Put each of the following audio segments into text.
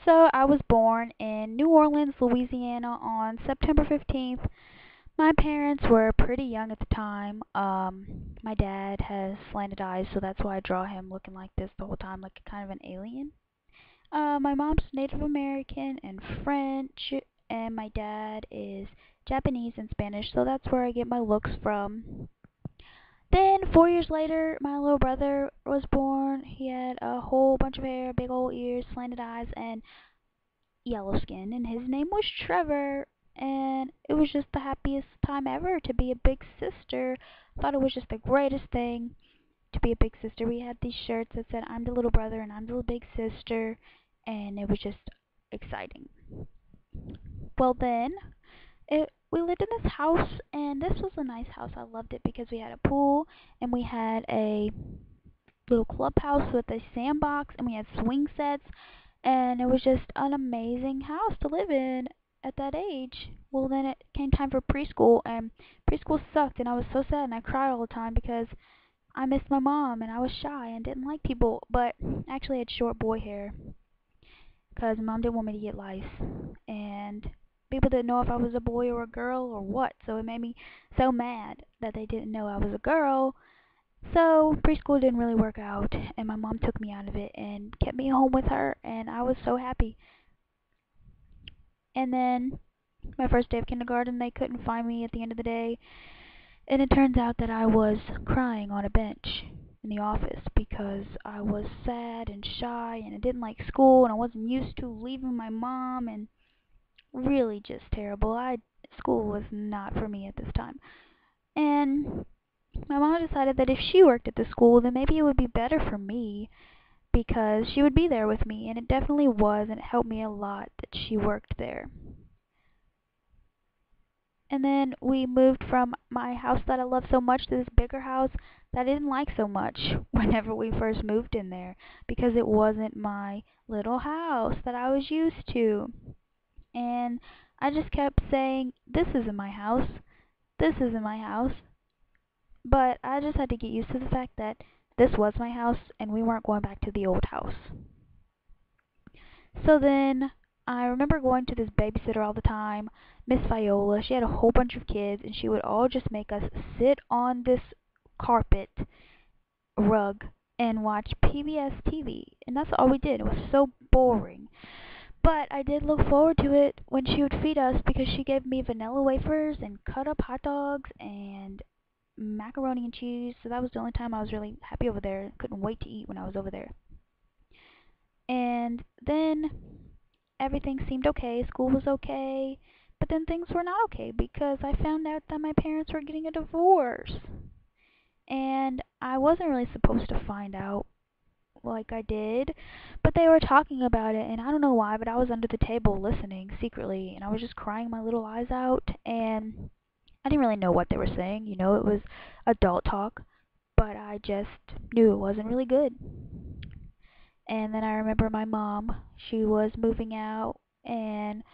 So I was born in New Orleans, Louisiana on September 15th. My parents were pretty young at the time. My dad has slanted eyes, so that's why I draw him looking like this the whole time, like kind of an alien. My mom's Native American and French, and my dad is Japanese and Spanish, so that's where I get my looks from. Then 4 years later, my little brother was born. He had a whole bunch of hair, big old ears, slanted eyes, and yellow skin, and his name was Trevor. And it was just the happiest time ever to be a big sister. Thought it was just the greatest thing to be a big sister. We had these shirts that said, "I'm the little brother and I'm the little big sister," and it was just exciting. Well, then, we lived in this house, and this was a nice house. I loved it because we had a pool, and we had a little clubhouse with a sandbox, and we had swing sets, and it was just an amazing house to live in at that age. Well, then it came time for preschool, and preschool sucked, and I was so sad, and I cried all the time because I missed my mom, and I was shy and didn't like people, but actually had short boy hair because mom didn't want me to get lice, and people didn't know if I was a boy or a girl or what, so it made me so mad that they didn't know I was a girl. So preschool didn't really work out, and my mom took me out of it and kept me home with her, and I was so happy. And then my first day of kindergarten, they couldn't find me at the end of the day, and it turns out that I was crying on a bench in the office because I was sad and shy, and I didn't like school, and I wasn't used to leaving my mom, and really just terrible. School was not for me at this time. And my mom decided that if she worked at the school, then maybe it would be better for me because she would be there with me, and it definitely was, and it helped me a lot that she worked there. And then we moved from my house that I loved so much to this bigger house that I didn't like so much whenever we first moved in there because it wasn't my little house that I was used to. And I just kept saying, "This isn't my house. This isn't my house." But I just had to get used to the fact that this was my house and we weren't going back to the old house. So then I remember going to this babysitter all the time, Miss Viola. She had a whole bunch of kids, and she would all just make us sit on this carpet rug and watch PBS TV. And that's all we did. It was so boring. But I did look forward to it when she would feed us because she gave me vanilla wafers and cut up hot dogs and macaroni and cheese. So that was the only time I was really happy over there. Couldn't wait to eat when I was over there. And then everything seemed okay, school was okay, but then things were not okay because I found out that my parents were getting a divorce. And I wasn't really supposed to find out like I did, but they were talking about it, and I don't know why, but I was under the table listening secretly, and I was just crying my little eyes out, and I didn't really know what they were saying, it was adult talk, but I just knew it wasn't really good. And then I remember my mom, she was moving out, and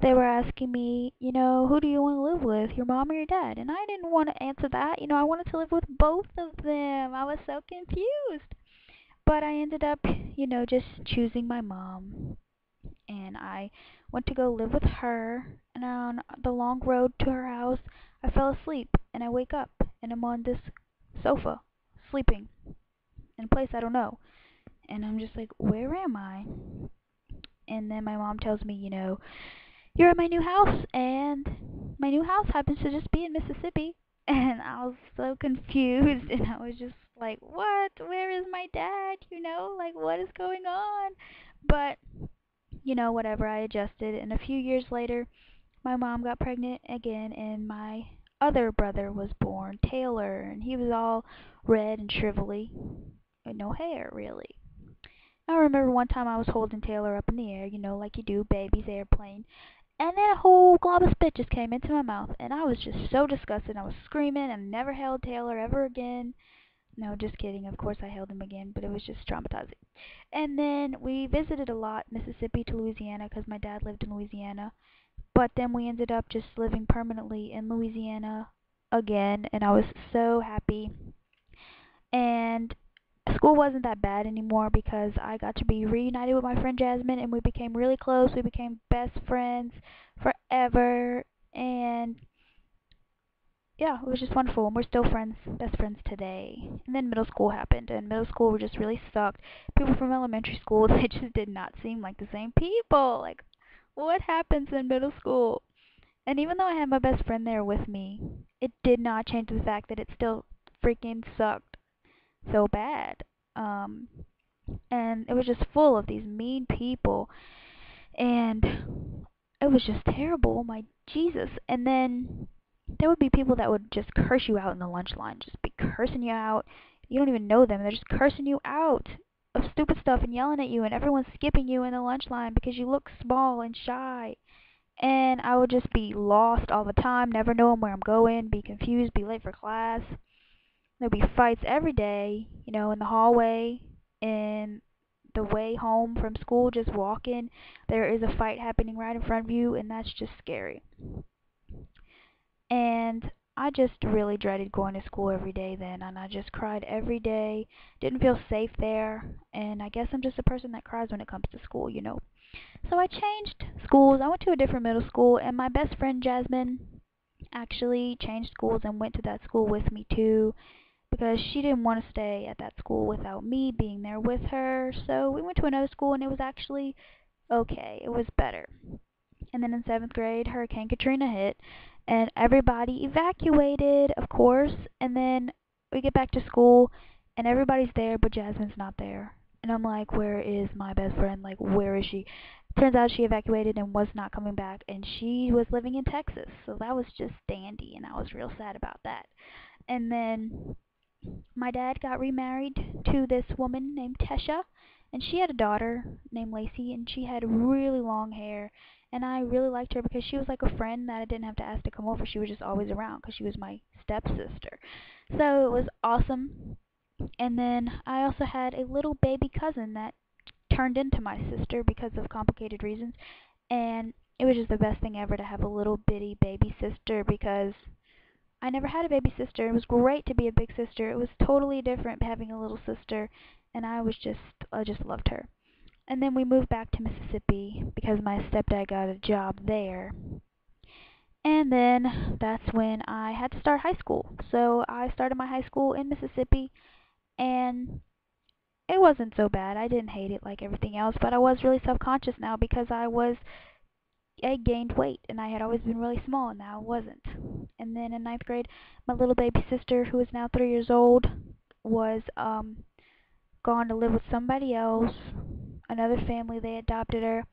they were asking me, who do you want to live with, your mom or your dad? And I didn't want to answer that. I wanted to live with both of them. I was so confused. But I ended up, just choosing my mom. And I went to go live with her. And on the long road to her house, I fell asleep. And I wake up, and I'm on this sofa, sleeping, in a place I don't know. And I'm just like, where am I? And then my mom tells me, "You're at my new house," and my new house happens to just be in Mississippi. And I was so confused, and I was just like, what? Where is my dad? Like, what is going on? But, whatever, I adjusted. And a few years later, my mom got pregnant again, and my other brother was born, Taylor, and he was all red and shrivelly, with no hair, really. I remember one time I was holding Taylor up in the air, like you do, babies, airplane. And then a whole glob of spit just came into my mouth, and I was just so disgusted. I was screaming and never held Taylor ever again. No, just kidding. Of course I held him again, but it was just traumatizing. And then we visited a lot, Mississippi to Louisiana, because my dad lived in Louisiana. But then we ended up just living permanently in Louisiana again, and I was so happy. And school wasn't that bad anymore because I got to be reunited with my friend Jasmine, and we became really close. We became best friends forever, and yeah, it was just wonderful. And we're still friends, best friends today. And then middle school happened, and middle school just really sucked. People from elementary school, they just did not seem like the same people. Like, what happens in middle school? And even though I had my best friend there with me, it did not change the fact that it still freaking sucked so bad. Um, and it was just full of these mean people, and it was just terrible. Oh my Jesus! And then there would be people that would just curse you out in the lunch line, just be cursing you out. You don't even know them, they're just cursing you out of stupid stuff and yelling at you, and everyone's skipping you in the lunch line because you look small and shy. And I would just be lost all the time, never knowing where I'm going, be confused, be late for class. There'd be fights every day, in the hallway, in the way home from school, just walking. There is a fight happening right in front of you, and that's just scary. And I just really dreaded going to school every day then, and I just cried every day. Didn't feel safe there, and I guess I'm just a person that cries when it comes to school. So I changed schools. I went to a different middle school, and my best friend Jasmine actually changed schools and went to that school with me too, because she didn't want to stay at that school without me being there with her. So we went to another school, and it was actually okay. It was better. And then in 7th grade, Hurricane Katrina hit, and everybody evacuated, of course. And then we get back to school, and everybody's there, but Jasmine's not there. And I'm like, where is my best friend? Like, where is she? Turns out she evacuated and was not coming back, and she was living in Texas. So that was just dandy, and I was real sad about that. And then my dad got remarried to this woman named Tesha, and she had a daughter named Lacey, and she had really long hair, and I really liked her because she was like a friend that I didn't have to ask to come over. She was just always around because she was my stepsister. So it was awesome. And then I also had a little baby cousin that turned into my sister because of complicated reasons, and it was just the best thing ever to have a little bitty baby sister because I never had a baby sister. It was great to be a big sister. It was totally different having a little sister, and I just loved her. And then we moved back to Mississippi because my stepdad got a job there. And then that's when I had to start high school. So I started my high school in Mississippi, and it wasn't so bad. I didn't hate it like everything else, but I was really self-conscious now because I gained weight, and I had always been really small, and now I wasn't. And then in 9th grade, my little baby sister, who is now 3 years old, was gone to live with somebody else, another family. They adopted her,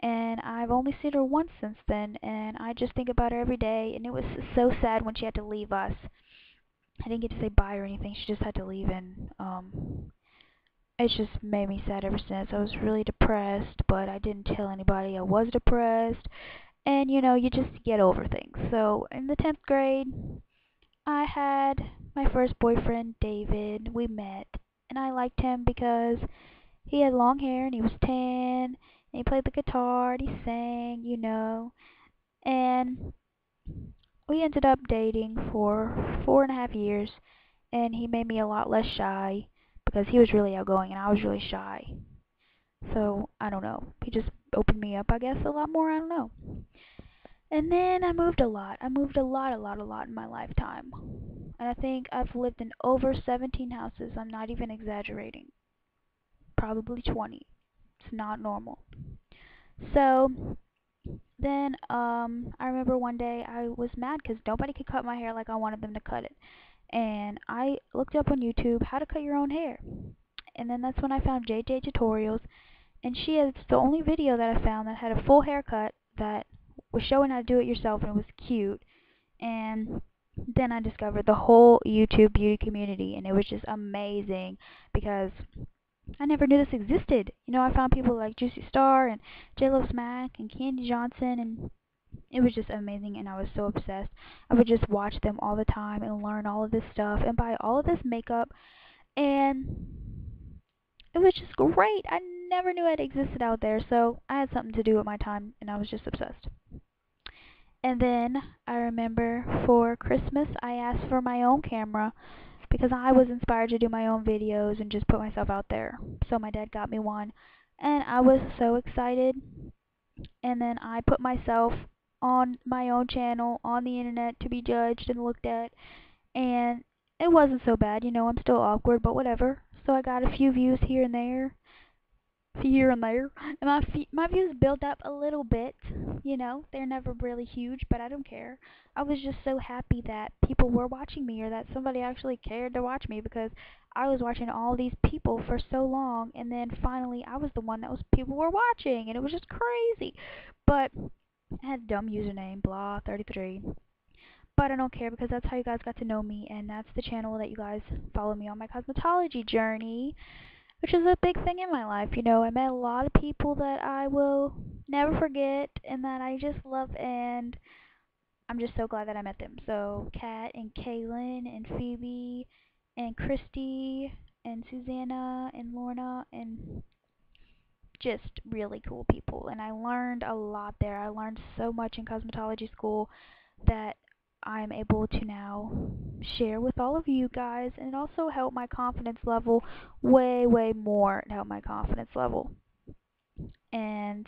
and I've only seen her once since then, and I just think about her every day, and it was so sad when she had to leave us. I didn't get to say bye or anything. She just had to leave, and it's just made me sad ever since. I was really depressed, but I didn't tell anybody I was depressed. And you just get over things. So in the 10th grade, I had my first boyfriend, David. We met, and I liked him because he had long hair and he was tan, and he played the guitar and he sang. And we ended up dating for 4.5 years, and he made me a lot less shy because he was really outgoing and I was really shy. So, I don't know. He just opened me up, I guess, a lot more. I don't know. And then I moved a lot. I moved a lot in my lifetime. And I think I've lived in over 17 houses. I'm not even exaggerating. Probably 20. It's not normal. So, then, I remember one day I was mad because nobody could cut my hair like I wanted them to cut it. And I looked up on YouTube how to cut your own hair. And then that's when I found JJ Tutorials, and she is the only video that I found that had a full haircut that was showing how to do it yourself, and it was cute. And then I discovered the whole YouTube beauty community, and it was just amazing because I never knew this existed. I found people like Juicy Star and J-Lo Smack and Candy Johnson, and it was just amazing, and I was so obsessed. I would just watch them all the time and learn all of this stuff and buy all of this makeup, and it was just great. I never knew it existed out there, so I had something to do with my time, and I was just obsessed. And then I remember for Christmas I asked for my own camera because I was inspired to do my own videos and just put myself out there. So my dad got me one, and I was so excited. And then I put myself on my own channel on the internet to be judged and looked at, and it wasn't so bad. I'm still awkward, but whatever. So I got a few views here and there, and my views built up a little bit. They're never really huge, but I don't care. I was just so happy that people were watching me, or that somebody actually cared to watch me, because I was watching all these people for so long, and then finally I was the one that was people were watching, and it was just crazy. But I had a dumb username, blah 33. But I don't care, because that's how you guys got to know me, and that's the channel that you guys follow me on my cosmetology journey, which is a big thing in my life. I met a lot of people that I will never forget and that I just love, and I'm just so glad that I met them. So, Kat and Kaylin and Phoebe and Christy and Susanna and Lorna, and just really cool people. And I learned a lot there. I learned so much in cosmetology school that I'm able to now share with all of you guys, and it also helped my confidence level way, way more. It helped my confidence level and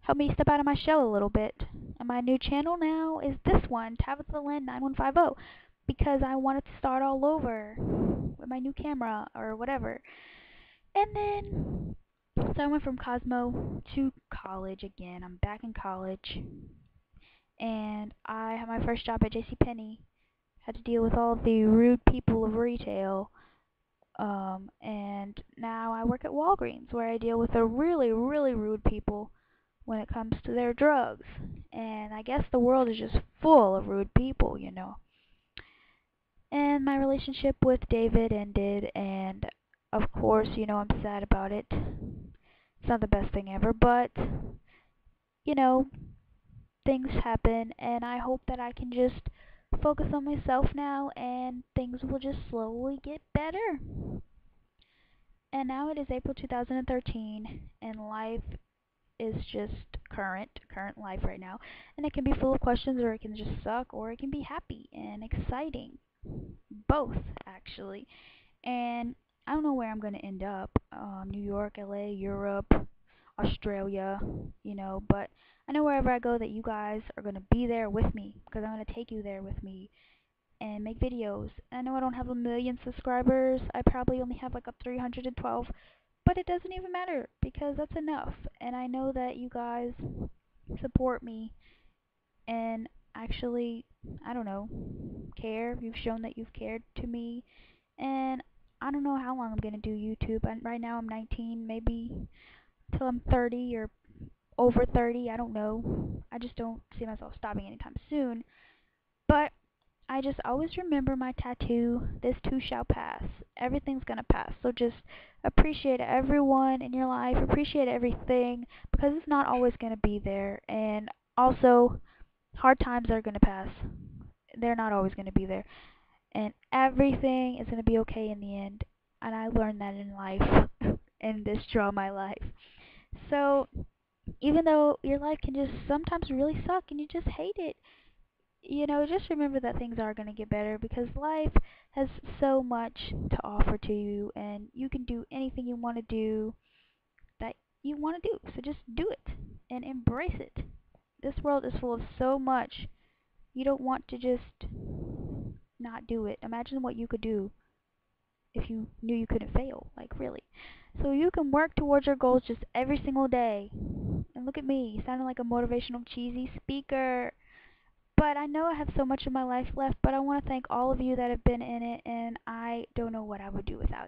helped me step out of my shell a little bit. And my new channel now is this one, Tabitha Lynn 9150, because I wanted to start all over with my new camera or whatever. And then, so I went from Cosmo to college again. I'm back in college, and I had my first job at JCPenney. Had to deal with all the rude people of retail. And now I work at Walgreens, where I deal with the really, really rude people when it comes to their drugs. And I guess the world is just full of rude people. And my relationship with David ended, and of course, I'm sad about it. It's not the best thing ever, but, you know, things happen, and I hope that I can just focus on myself now, and things will just slowly get better. And now it is April 2013, and life is just current life right now. And it can be full of questions, or it can just suck, or it can be happy and exciting. Both, actually. And I don't know where I'm going to end up. New York, LA, Europe, Australia, but I know wherever I go that you guys are going to be there with me, because I'm going to take you there with me and make videos. I know I don't have a million subscribers. I probably only have like a 312, but it doesn't even matter, because that's enough. And I know that you guys support me and actually, I don't know, care. You've shown that you've cared to me, and I don't know how long I'm going to do YouTube. Right now I'm 19, maybe till I'm 30 or over 30, I don't know. I just don't see myself stopping anytime soon. But I just always remember my tattoo, this too shall pass. Everything's gonna pass. So just appreciate everyone in your life, appreciate everything, because it's not always gonna be there. And also, hard times are gonna pass. They're not always gonna be there. And everything is gonna be okay in the end. And I learned that in life, in this Draw My Life. So, even though your life can just sometimes really suck and you just hate it, just remember that things are going to get better, because life has so much to offer to you, and you can do anything you want to do that you want to do. So just do it and embrace it. This world is full of so much. You don't want to just not do it. Imagine what you could do if you knew you couldn't fail, like really. So you can work towards your goals just every single day. And look at me, sounding like a motivational cheesy speaker. But I know I have so much of my life left, but I want to thank all of you that have been in it, and I don't know what I would do without you.